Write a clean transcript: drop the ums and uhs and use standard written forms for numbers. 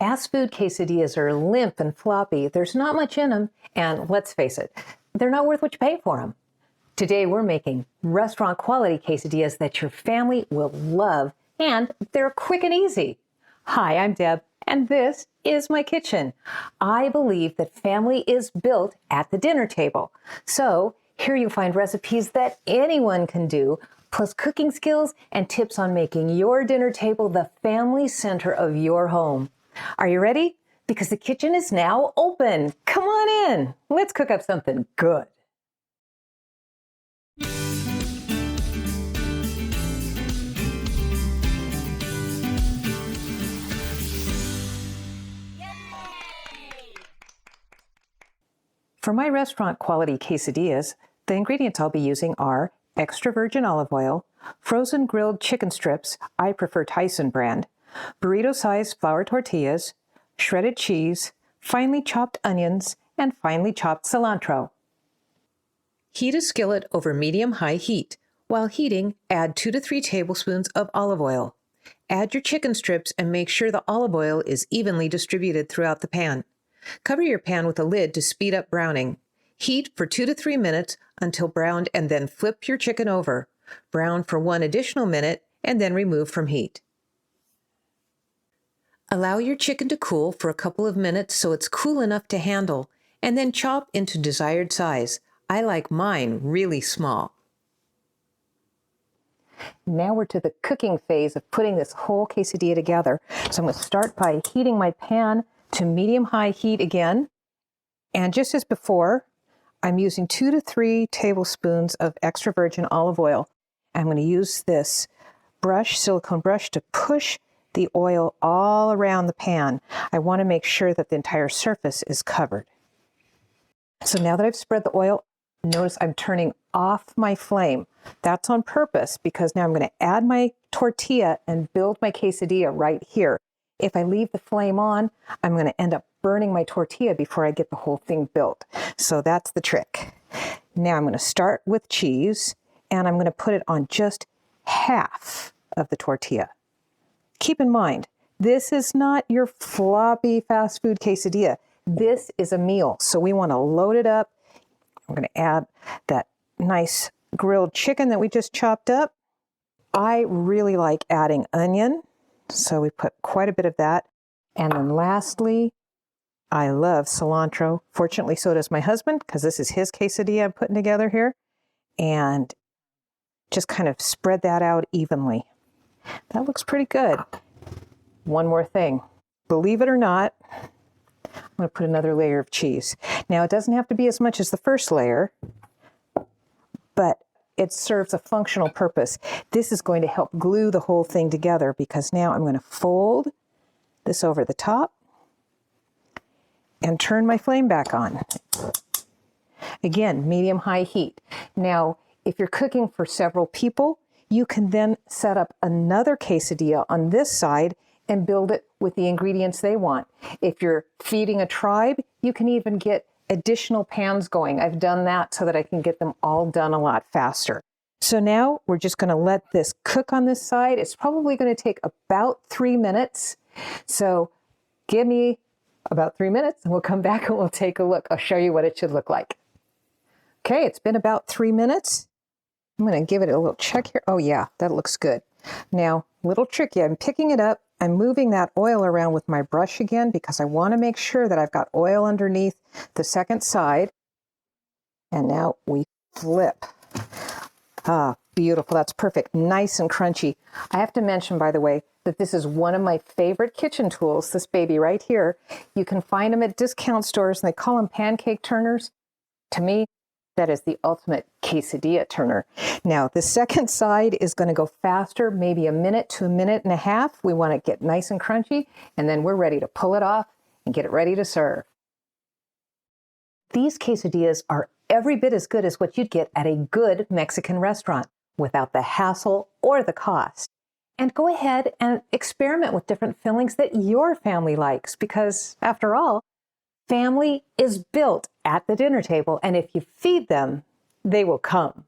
Fast food quesadillas are limp and floppy. There's not much in them, and let's face it, they're not worth what you pay for them. Today we're making restaurant quality quesadillas that your family will love, and they're quick and easy. Hi, I'm Deb, and this is my kitchen. I believe that family is built at the dinner table. So here you'll find recipes that anyone can do, plus cooking skills and tips on making your dinner table the family center of your home. Are you ready? Because the kitchen is now open. Come on in. Let's cook up something good. For my restaurant quality quesadillas, the ingredients I'll be using are extra virgin olive oil, frozen grilled chicken strips, I prefer Tyson brand, burrito-sized flour tortillas, shredded cheese, finely chopped onions, and finely chopped cilantro. Heat a skillet over medium-high heat. While heating, add 2 to 3 tablespoons of olive oil. Add your chicken strips and make sure the olive oil is evenly distributed throughout the pan. Cover your pan with a lid to speed up browning. Heat for 2 to 3 minutes until browned and then flip your chicken over. Brown for 1 additional minute and then remove from heat. Allow your chicken to cool for a couple of minutes so it's cool enough to handle, and then chop into desired size. I like mine really small. Now we're to the cooking phase of putting this whole quesadilla together. So I'm going to start by heating my pan to medium-high heat again. And just as before, I'm using 2 to 3 tablespoons of extra virgin olive oil. I'm going to use this brush, silicone brush, to push the oil all around the pan. I want to make sure that the entire surface is covered. So now that I've spread the oil, notice I'm turning off my flame. That's on purpose because now I'm going to add my tortilla and build my quesadilla right here. If I leave the flame on, I'm going to end up burning my tortilla before I get the whole thing built. So that's the trick. Now I'm going to start with cheese, and I'm going to put it on just half of the tortilla. Keep in mind, this is not your floppy fast food quesadilla. This is a meal, so we want to load it up. I'm going to add that nice grilled chicken that we just chopped up. I really like adding onion, so we put quite a bit of that. And then lastly, I love cilantro. Fortunately, so does my husband, because this is his quesadilla I'm putting together here. And just kind of spread that out evenly. That looks pretty good. One more thing. Believe it or not, I'm going to put another layer of cheese. Now, it doesn't have to be as much as the first layer, but it serves a functional purpose. This is going to help glue the whole thing together because now I'm going to fold this over the top and turn my flame back on. Again, medium-high heat. Now, if you're cooking for several people, you can then set up another quesadilla on this side and build it with the ingredients they want. If you're feeding a tribe, you can even get additional pans going. I've done that so that I can get them all done a lot faster. So now we're just going to let this cook on this side. It's probably going to take about 3 minutes. So give me about 3 minutes and we'll come back and we'll take a look. I'll show you what it should look like. Okay, it's been about 3 minutes. I'm going to give it a little check here. Oh yeah, that looks good. Now, little tricky. I'm picking it up. I'm moving that oil around with my brush again because I want to make sure that I've got oil underneath the second side. And now we flip. Ah, beautiful. That's perfect. Nice and crunchy. I have to mention, by the way, that this is one of my favorite kitchen tools, this baby right here. You can find them at discount stores, and they call them pancake turners. To me, that is the ultimate quesadilla turner. Now, the second side is going to go faster, maybe a minute to a minute and a half. We want to get nice and crunchy, and then we're ready to pull it off and get it ready to serve. These quesadillas are every bit as good as what you'd get at a good Mexican restaurant without the hassle or the cost. And go ahead and experiment with different fillings that your family likes because, after all, family is built at the dinner table, and if you feed them, they will come.